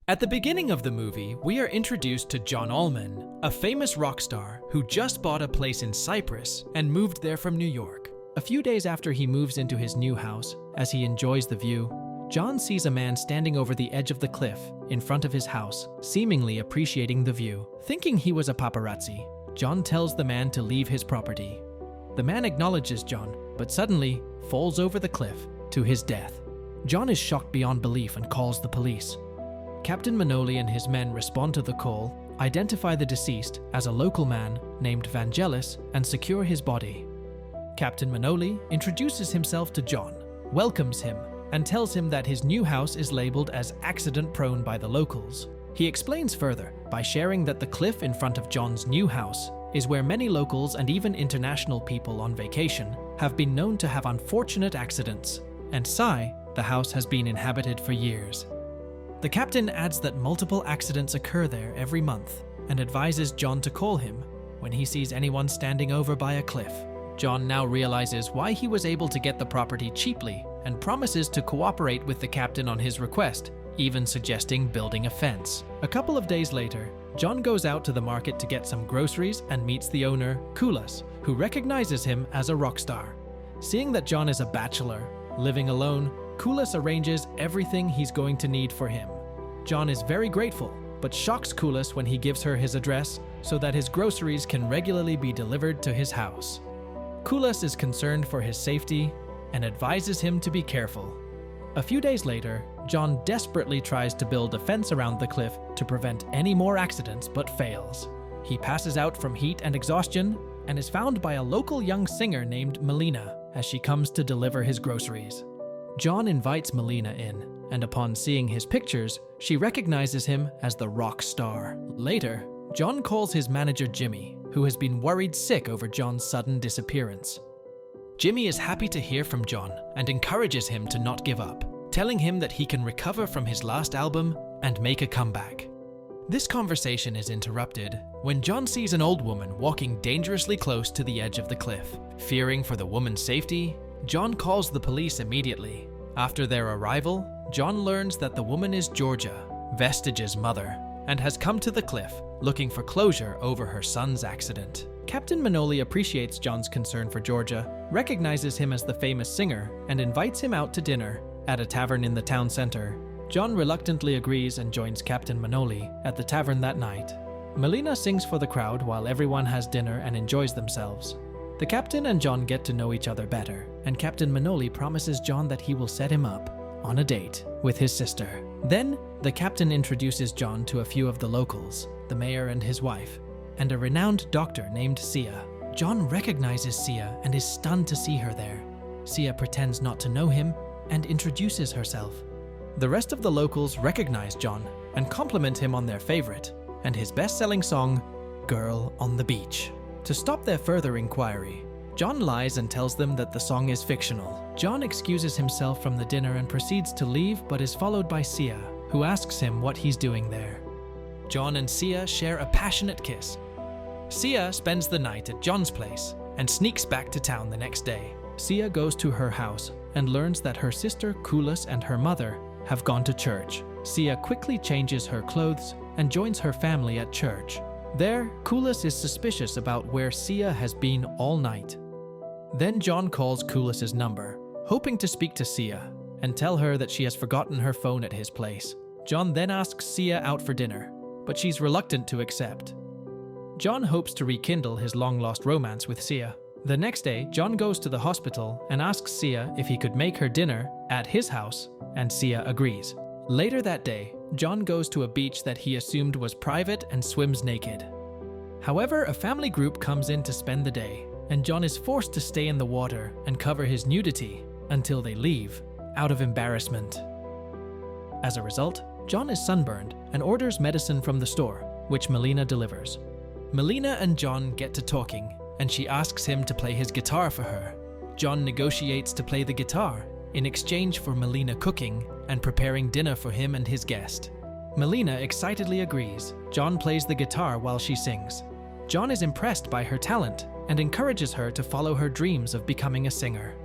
At the beginning of the movie, we are introduced to John Allman, a famous rock star who just bought a place in Cyprus and moved there from New York. A few days after he moves into his new house, as he enjoys the view, John sees a man standing over the edge of the cliff in front of his house, seemingly appreciating the view. Thinking he was a paparazzi, John tells the man to leave his property. The man acknowledges John, but suddenly falls over the cliff to his death. John is shocked beyond belief and calls the police. Captain Manoli and his men respond to the call, identify the deceased as a local man named Vangelis, and secure his body. Captain Manoli introduces himself to John, welcomes him, and tells him that his new house is labeled as accident-prone by the locals. He explains further by sharing that the cliff in front of John's new house is where many locals and even international people on vacation have been known to have unfortunate accidents, and the house has been inhabited for years. The captain adds that multiple accidents occur there every month and advises John to call him when he sees anyone standing over by a cliff. John now realizes why he was able to get the property cheaply and promises to cooperate with the captain on his request, even suggesting building a fence. A couple of days later, John goes out to the market to get some groceries and meets the owner, Koulas, who recognizes him as a rock star. Seeing that John is a bachelor, living alone, Koulas arranges everything he's going to need for him. John is very grateful, but shocks Koulas when he gives her his address so that his groceries can regularly be delivered to his house. Koulas is concerned for his safety and advises him to be careful. A few days later, John desperately tries to build a fence around the cliff to prevent any more accidents but fails. He passes out from heat and exhaustion and is found by a local young singer named Melina as she comes to deliver his groceries. John invites Melina in, and upon seeing his pictures, she recognizes him as the rock star. Later, John calls his manager Jimmy, who has been worried sick over John's sudden disappearance. Jimmy is happy to hear from John and encourages him to not give up, telling him that he can recover from his last album and make a comeback. This conversation is interrupted when John sees an old woman walking dangerously close to the edge of the cliff. Fearing for the woman's safety, John calls the police immediately. After their arrival, John learns that the woman is Georgia, Vestige's mother, and has come to the cliff looking for closure over her son's accident. Captain Manoli appreciates John's concern for Georgia, recognizes him as the famous singer, and invites him out to dinner at a tavern in the town center. John reluctantly agrees and joins Captain Manoli at the tavern that night. Melina sings for the crowd while everyone has dinner and enjoys themselves. The captain and John get to know each other better, and Captain Manoli promises John that he will set him up on a date with his sister. Then, the captain introduces John to a few of the locals, the mayor and his wife, and a renowned doctor named Sia. John recognizes Sia and is stunned to see her there. Sia pretends not to know him and introduces herself. The rest of the locals recognize John and compliment him on their favorite and his best-selling song, Girl on the Beach. To stop their further inquiry, John lies and tells them that the song is fictional. John excuses himself from the dinner and proceeds to leave, but is followed by Sia, who asks him what he's doing there. John and Sia share a passionate kiss. Sia spends the night at John's place and sneaks back to town the next day. Sia goes to her house and learns that her sister Koulas and her mother have gone to church. Sia quickly changes her clothes and joins her family at church. There, Koulas is suspicious about where Sia has been all night. Then John calls Koulas's number, hoping to speak to Sia and tell her that she has forgotten her phone at his place. John then asks Sia out for dinner, but she's reluctant to accept. John hopes to rekindle his long-lost romance with Sia. The next day, John goes to the hospital and asks Sia if he could make her dinner at his house, and Sia agrees. Later that day, John goes to a beach that he assumed was private and swims naked. However, a family group comes in to spend the day, and John is forced to stay in the water and cover his nudity until they leave, out of embarrassment. As a result, John is sunburned and orders medicine from the store, which Melina delivers. Melina and John get to talking, and she asks him to play his guitar for her. John negotiates to play the guitar in exchange for Melina cooking and preparing dinner for him and his guest. Melina excitedly agrees. John plays the guitar while she sings. John is impressed by her talent and encourages her to follow her dreams of becoming a singer.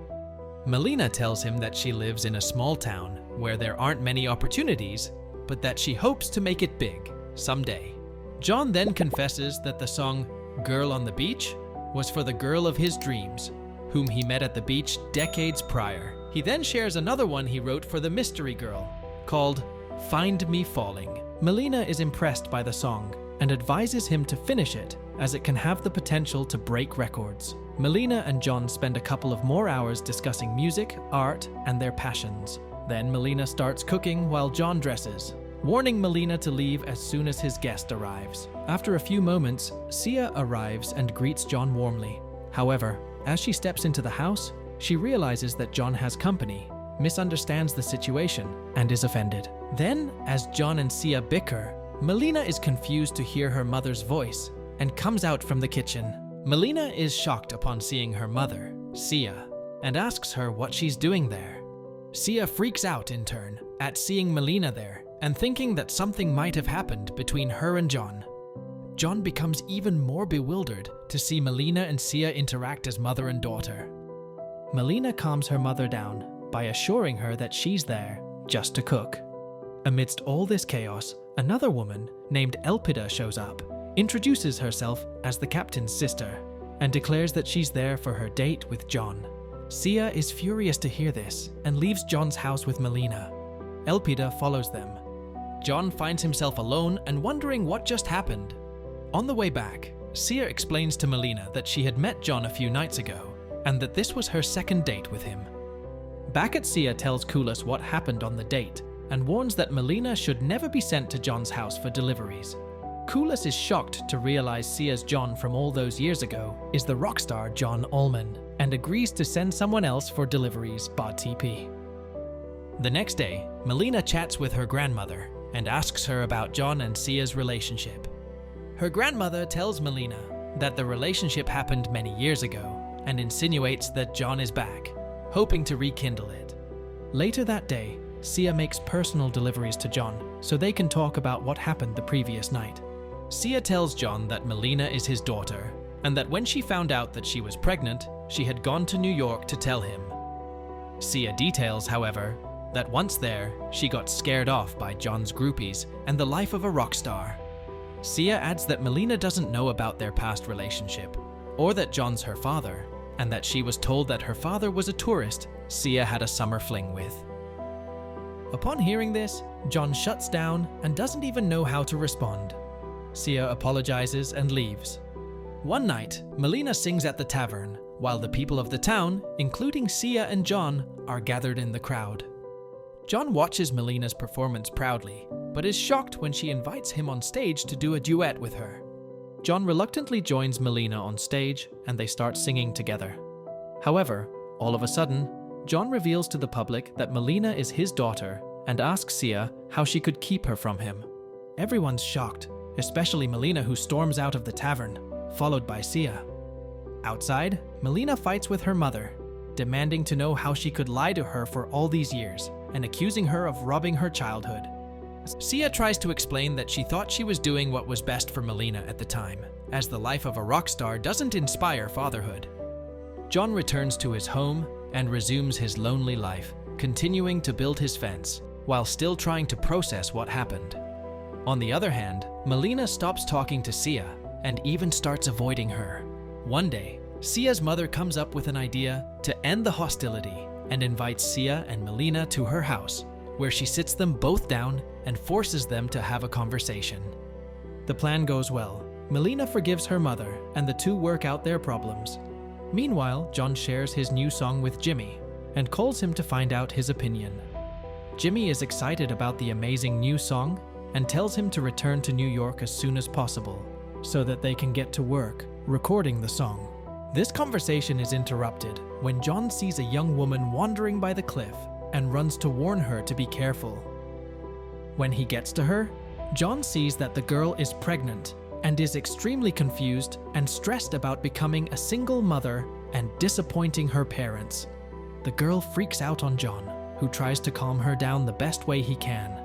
Melina tells him that she lives in a small town where there aren't many opportunities, but that she hopes to make it big someday. John then confesses that the song Girl on the Beach was for the girl of his dreams, whom he met at the beach decades prior. He then shares another one he wrote for the mystery girl, called Find Me Falling. Melina is impressed by the song and advises him to finish it, as it can have the potential to break records. Melina and John spend a couple of more hours discussing music, art, and their passions. Then Melina starts cooking while John dresses, warning Melina to leave as soon as his guest arrives. After a few moments, Sia arrives and greets John warmly. However, as she steps into the house, she realizes that John has company, misunderstands the situation, and is offended. Then, as John and Sia bicker, Melina is confused to hear her mother's voice and comes out from the kitchen. Melina is shocked upon seeing her mother, Sia, and asks her what she's doing there. Sia freaks out in turn at seeing Melina there and thinking that something might have happened between her and John. John becomes even more bewildered to see Melina and Sia interact as mother and daughter. Melina calms her mother down by assuring her that she's there just to cook. Amidst all this chaos, another woman named Elpida shows up, introduces herself as the captain's sister, and declares that she's there for her date with John. Sia is furious to hear this and leaves John's house with Melina. Elpida follows them. John finds himself alone and wondering what just happened. On the way back, Sia explains to Melina that she had met John a few nights ago and that this was her second date with him. Back at Sia tells Koulas what happened on the date and warns that Melina should never be sent to John's house for deliveries. Koulas is shocked to realize Sia's John from all those years ago is the rock star John Allman and agrees to send someone else for deliveries by TP. The next day, Melina chats with her grandmother and asks her about John and Sia's relationship. Her grandmother tells Melina that the relationship happened many years ago and insinuates that John is back, hoping to rekindle it. Later that day, Sia makes personal deliveries to John so they can talk about what happened the previous night. Sia tells John that Melina is his daughter and that when she found out that she was pregnant, she had gone to New York to tell him. Sia details, however, that once there, she got scared off by John's groupies and the life of a rock star. Sia adds that Melina doesn't know about their past relationship, or that John's her father, and that she was told that her father was a tourist Sia had a summer fling with. Upon hearing this, John shuts down and doesn't even know how to respond. Sia apologizes and leaves. One night, Melina sings at the tavern, while the people of the town, including Sia and John, are gathered in the crowd. John watches Melina's performance proudly, but is shocked when she invites him on stage to do a duet with her. John reluctantly joins Melina on stage, and they start singing together. However, all of a sudden, John reveals to the public that Melina is his daughter and asks Sia how she could keep her from him. Everyone's shocked, especially Melina, who storms out of the tavern, followed by Sia. Outside, Melina fights with her mother, demanding to know how she could lie to her for all these years and accusing her of robbing her childhood. Sia tries to explain that she thought she was doing what was best for Melina at the time, as the life of a rock star doesn't inspire fatherhood. John returns to his home and resumes his lonely life, continuing to build his fence, while still trying to process what happened. On the other hand, Melina stops talking to Sia and even starts avoiding her. One day, Sia's mother comes up with an idea to end the hostility and invites Sia and Melina to her house, where she sits them both down and forces them to have a conversation. The plan goes well. Melina forgives her mother, and the two work out their problems. Meanwhile, John shares his new song with Jimmy and calls him to find out his opinion. Jimmy is excited about the amazing new song and tells him to return to New York as soon as possible so that they can get to work recording the song. This conversation is interrupted when John sees a young woman wandering by the cliff and runs to warn her to be careful. When he gets to her, John sees that the girl is pregnant and is extremely confused and stressed about becoming a single mother and disappointing her parents. The girl freaks out on John, who tries to calm her down the best way he can.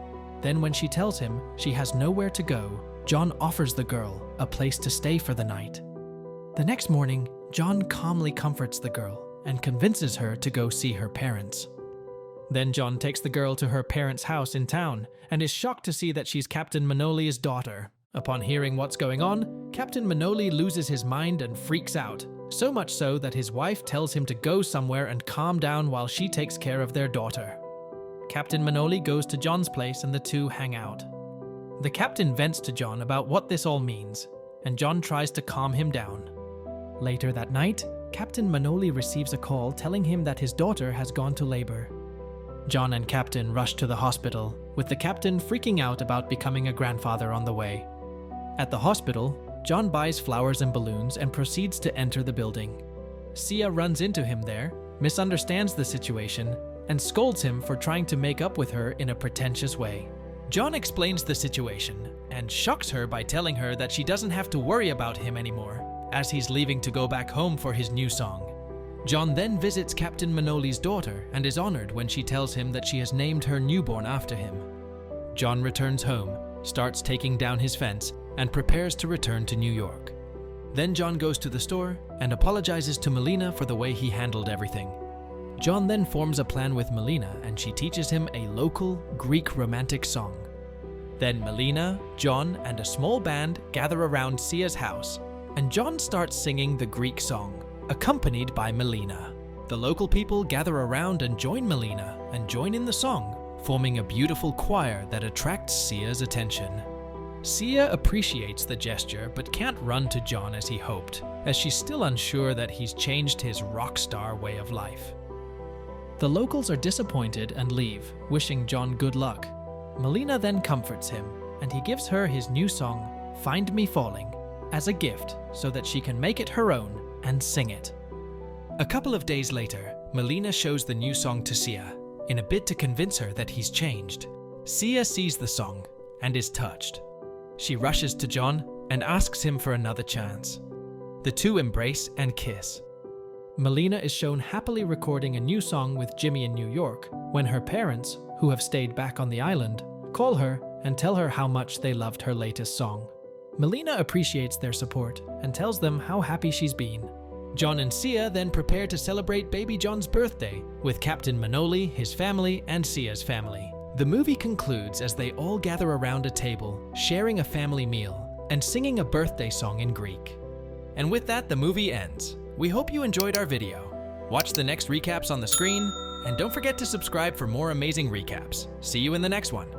Then when she tells him she has nowhere to go, John offers the girl a place to stay for the night. The next morning, John calmly comforts the girl and convinces her to go see her parents. Then John takes the girl to her parents' house in town and is shocked to see that she's Captain Manoli's daughter. Upon hearing what's going on, Captain Manoli loses his mind and freaks out, so much so that his wife tells him to go somewhere and calm down while she takes care of their daughter. Captain Manoli goes to John's place and the two hang out. The captain vents to John about what this all means, and John tries to calm him down. Later that night, Captain Manoli receives a call telling him that his daughter has gone to labor. John and Captain rush to the hospital, with the captain freaking out about becoming a grandfather on the way. At the hospital, John buys flowers and balloons and proceeds to enter the building. Sia runs into him there, misunderstands the situation, and scolds him for trying to make up with her in a pretentious way. John explains the situation and shocks her by telling her that she doesn't have to worry about him anymore, as he's leaving to go back home for his new song. John then visits Captain Manoli's daughter and is honored when she tells him that she has named her newborn after him. John returns home, starts taking down his fence, and prepares to return to New York. Then John goes to the store and apologizes to Melina for the way he handled everything. John then forms a plan with Melina and she teaches him a local Greek romantic song. Then Melina, John, and a small band gather around Sia's house, and John starts singing the Greek song, accompanied by Melina. The local people gather around and join Melina and join in the song, forming a beautiful choir that attracts Sia's attention. Sia appreciates the gesture but can't run to John as he hoped, as she's still unsure that he's changed his rock star way of life. The locals are disappointed and leave, wishing John good luck. Melina then comforts him, and he gives her his new song, Find Me Falling, as a gift so that she can make it her own and sing it. A couple of days later, Melina shows the new song to Sia, in a bid to convince her that he's changed. Sia sees the song and is touched. She rushes to John and asks him for another chance. The two embrace and kiss. Melina is shown happily recording a new song with Jimmy in New York when her parents, who have stayed back on the island, call her and tell her how much they loved her latest song. Melina appreciates their support and tells them how happy she's been. John and Sia then prepare to celebrate baby John's birthday with Captain Manoli, his family, and Sia's family. The movie concludes as they all gather around a table, sharing a family meal and singing a birthday song in Greek. And with that, the movie ends. We hope you enjoyed our video. Watch the next recaps on the screen, and don't forget to subscribe for more amazing recaps. See you in the next one.